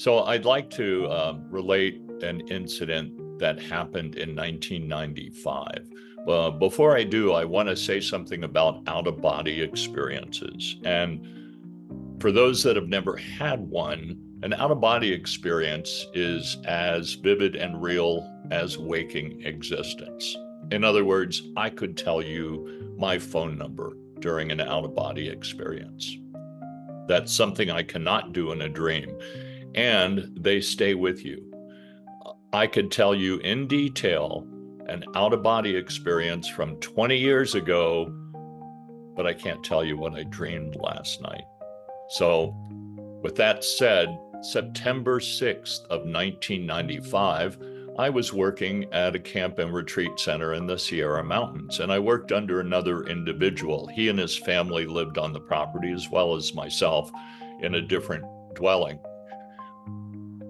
So I'd like to relate an incident that happened in 1995. Before I do, I want to say something about out-of-body experiences. And for those that have never had one, an out-of-body experience is as vivid and real as waking existence. In other words, I could tell you my phone number during an out-of-body experience. That's something I cannot do in a dream, and they stay with you. I could tell you in detail an out-of-body experience from 20 years ago, but I can't tell you what I dreamed last night. So with that said, September 6th of 1995, I was working at a camp and retreat center in the Sierra Mountains, and I worked under another individual. He and his family lived on the property as well as myself in a different dwelling.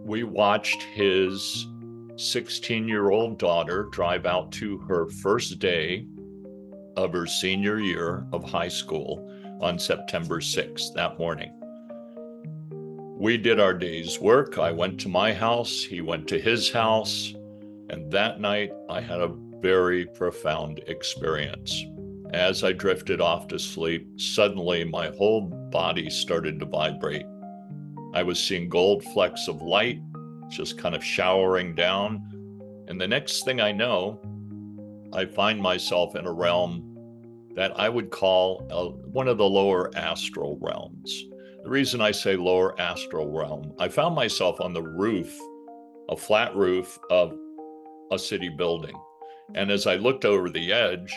We watched his 16-year-old daughter drive out to her first day of her senior year of high school on September 6th, that morning. We did our day's work. I went to my house, he went to his house, and that night I had a very profound experience. As I drifted off to sleep, suddenly my whole body started to vibrate. I was seeing gold flecks of light just kind of showering down. And the next thing I know, I find myself in a realm that I would call one of the lower astral realms. The reason I say lower astral realm, I found myself on the roof, a flat roof of a city building. And as I looked over the edge,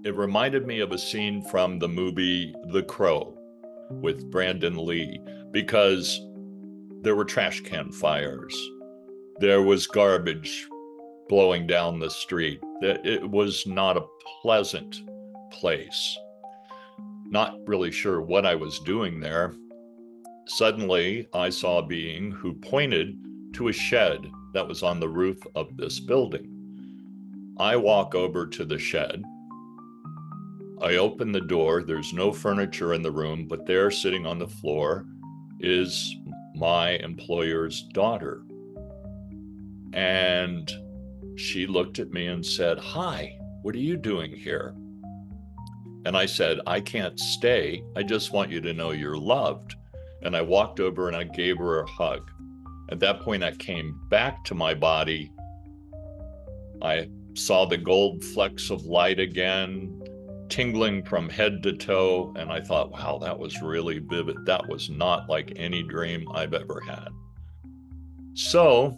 it reminded me of a scene from the movie The Crow with Brandon Lee, because there were trash can fires. There was garbage blowing down the street. It was not a pleasant place. Not really sure what I was doing there. Suddenly, I saw a being who pointed to a shed that was on the roof of this building. I walk over to the shed. I open the door. There's no furniture in the room, but there, sitting on the floor, is my employer's daughter. And she looked at me and said, "Hi, what are you doing here?" And I said, "I can't stay. I just want you to know you're loved." And I walked over and I gave her a hug. At that point, I came back to my body. I saw the gold flecks of light again, tingling from head to toe. And I thought, wow, that was really vivid. That was not like any dream I've ever had. So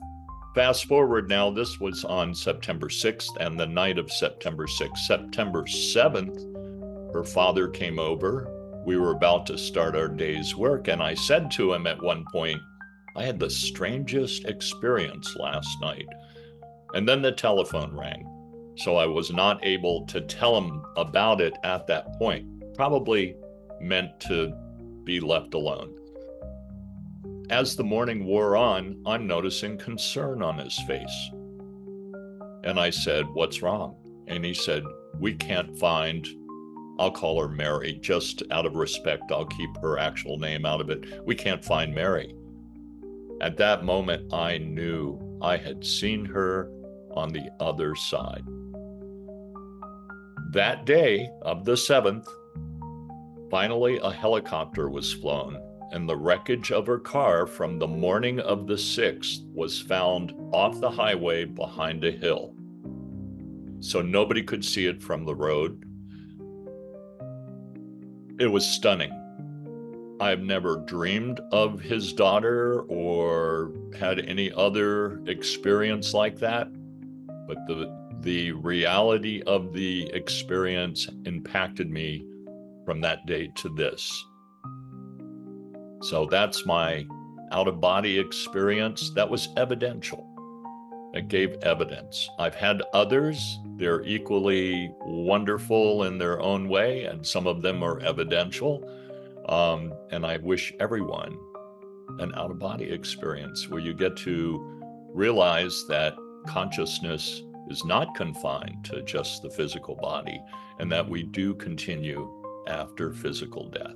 fast forward now, this was on September 6th and the night of September 6th. September 7th, her father came over. We were about to start our day's work. And I said to him at one point, I had the strangest experience last night. And then the telephone rang. So I was not able to tell him about it at that point. Probably meant to be left alone. As the morning wore on, I'm noticing concern on his face. And I said, "What's wrong?" And he said, "We can't find," I'll call her Mary, just out of respect, I'll keep her actual name out of it. "We can't find Mary." At that moment, I knew I had seen her on the other side. That day of the 7th, finally a helicopter was flown, and the wreckage of her car from the morning of the 6th was found off the highway behind a hill. So nobody could see it from the road. It was stunning. I've never dreamed of his daughter or had any other experience like that, but the reality of the experience impacted me from that day to this. So that's my out-of-body experience. That was evidential. It gave evidence. I've had others. They're equally wonderful in their own way, and some of them are evidential. And I wish everyone an out-of-body experience where you get to realize that consciousness is not confined to just the physical body, and that we do continue after physical death.